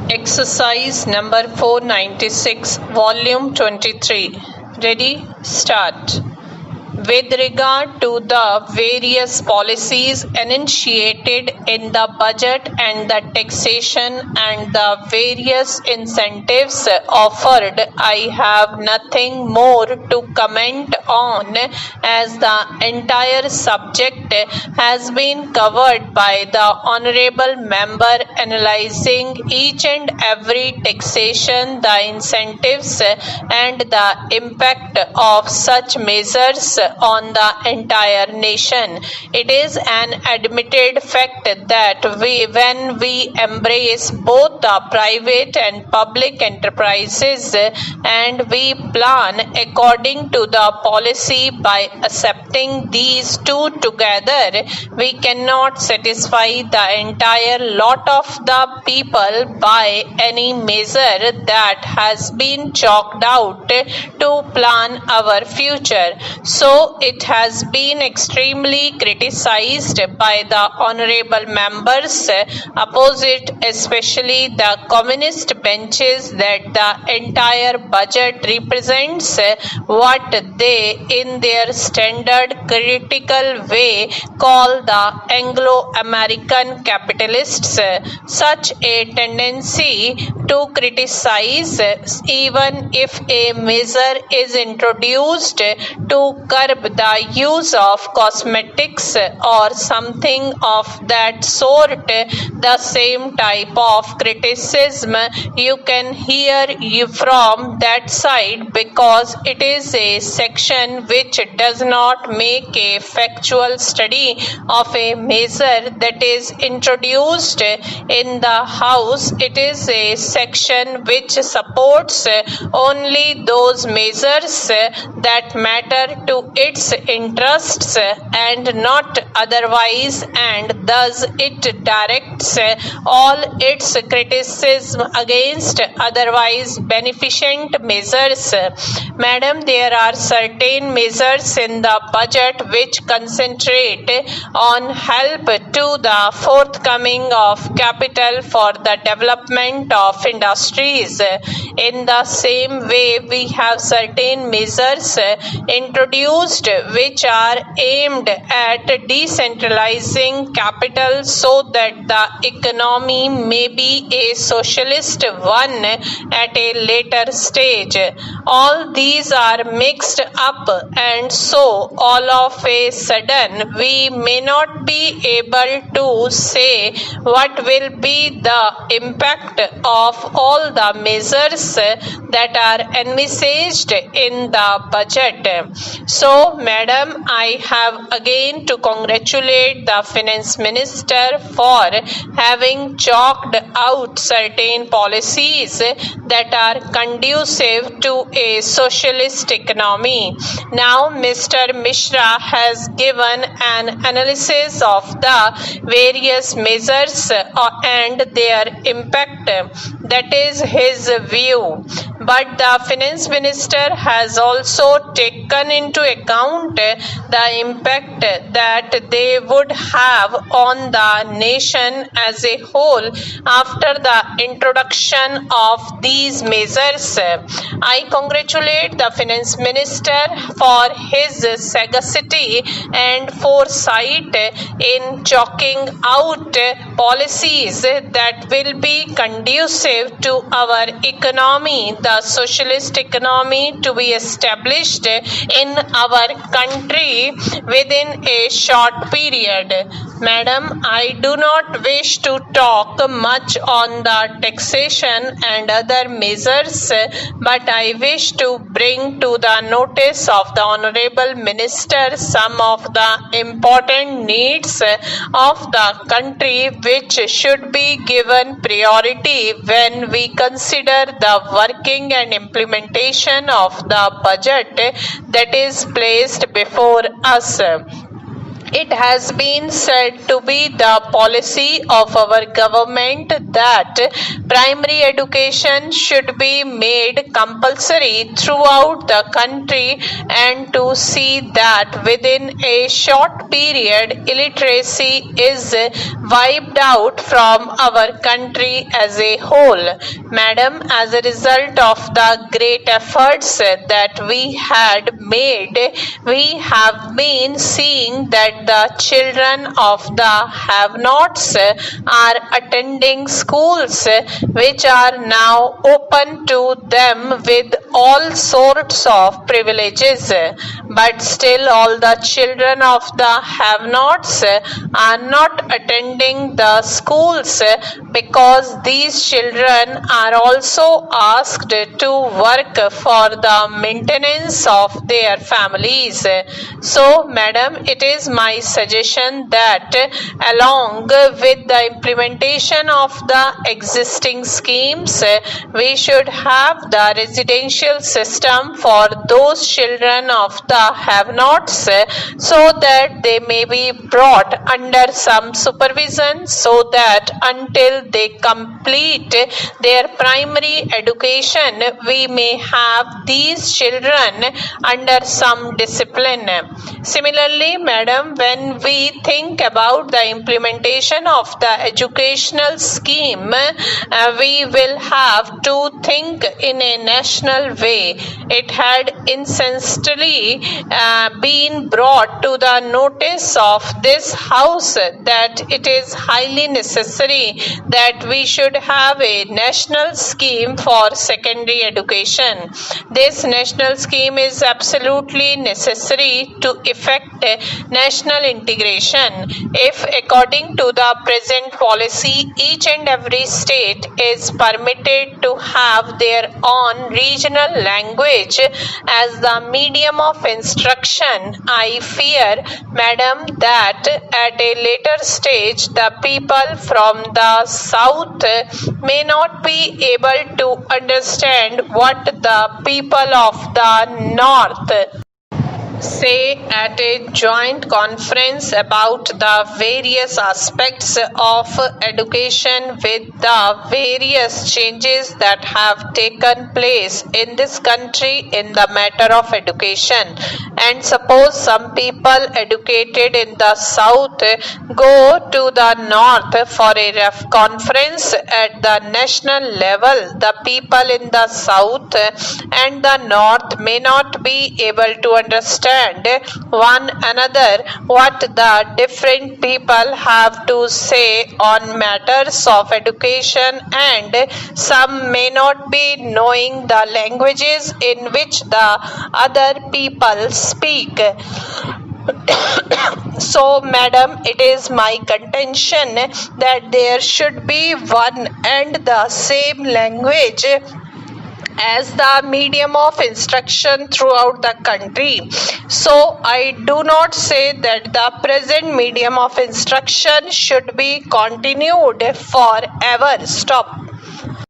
Exercise number 496, volume 23. Ready? Start. With regard to the various policies enunciated in the budget and the taxation and the various incentives offered, I have nothing more to comment on, as the entire subject has been covered by the honorable member analyzing each and every taxation, the incentives and the impact of such measures on the entire nation. It is an admitted fact that when we embrace both the private and public enterprises and we plan according to the policy by accepting these two together, we cannot satisfy the entire lot of the people by any measure that has been chalked out to plan our future. So it has been extremely criticized by the honorable members opposite, especially the communist benches, that the entire budget represents what they in their standard critical way call the Anglo-American capitalists. Such a tendency to criticize, even if a measure is introduced to curb the use of cosmetics or something of that sort, the same type of criticism you can hear from that side, because it is a section which does not make a factual study of a measure that is introduced in the House. It is a section which supports only those measures that matter to its interests and not otherwise, and thus it directs all its criticism against otherwise beneficent measures. Madam, there are certain measures in the budget which concentrate on help to the forthcoming of capital for the development of industries. In the same way, we have certain measures introduced which are aimed at decentralizing capital so that the economy may be a socialist one at a later stage. All these are mixed up, and so all of a sudden we may not be able to say what will be the impact of all the measures that are envisaged in the budget. So, Madam, I have again to congratulate the Finance Minister for having chalked out certain policies that are conducive to a socialist economy. Now, Mr. Mishra has given an analysis of the various measures and their impact. That is his view. But the Finance Minister has also taken into account the impact that they would have on the nation as a whole after the introduction of these measures. I congratulate the Finance Minister for his sagacity and foresight in chalking out policies that will be conducive to our economy, the socialist economy, to be established in our country within a short period. Madam, I do not wish to talk much on the taxation and other measures, but I wish to bring to the notice of the Honorable Minister some of the important needs of the country which should be given priority when we consider the working and implementation of the budget that is placed before us. It has been said to be the policy of our government that primary education should be made compulsory throughout the country and to see that within a short period illiteracy is wiped out from our country as a whole. Madam, as a result of the great efforts that we had made, we have been seeing that the children of the have-nots are attending schools which are now open to them with all sorts of privileges. But still all the children of the have-nots are not attending the schools because these children are also asked to work for the maintenance of their families. So, madam, it is my suggestion that along with the implementation of the existing schemes, we should have the residential system for those children of the have-nots so that they may be brought under some supervision so that until they complete their primary education, we may have these children under some discipline. Similarly, madam, when we think about the implementation of the educational scheme, we will have to think in a national way. It had incessantly been brought to the notice of this house that it is highly necessary that we should have a national scheme for secondary education. This national scheme is absolutely necessary to effect national integration. If according to the present policy each and every state is permitted to have their own regional language as the medium of instruction, I fear, madam, that at a later stage the people from the south may not be able to understand what the people of the north say at a joint conference about the various aspects of education with the various changes that have taken place in this country in the matter of education. And suppose some people educated in the south go to the north for a conference at the national level, the people in the south and the north may not be able to understand one another what the different people have to say on matters of education, and some may not be knowing the languages in which the other people speak. So, madam, it is my contention that there should be one and the same language as the medium of instruction throughout the country. So I do not say that the present medium of instruction should be continued forever. Stop.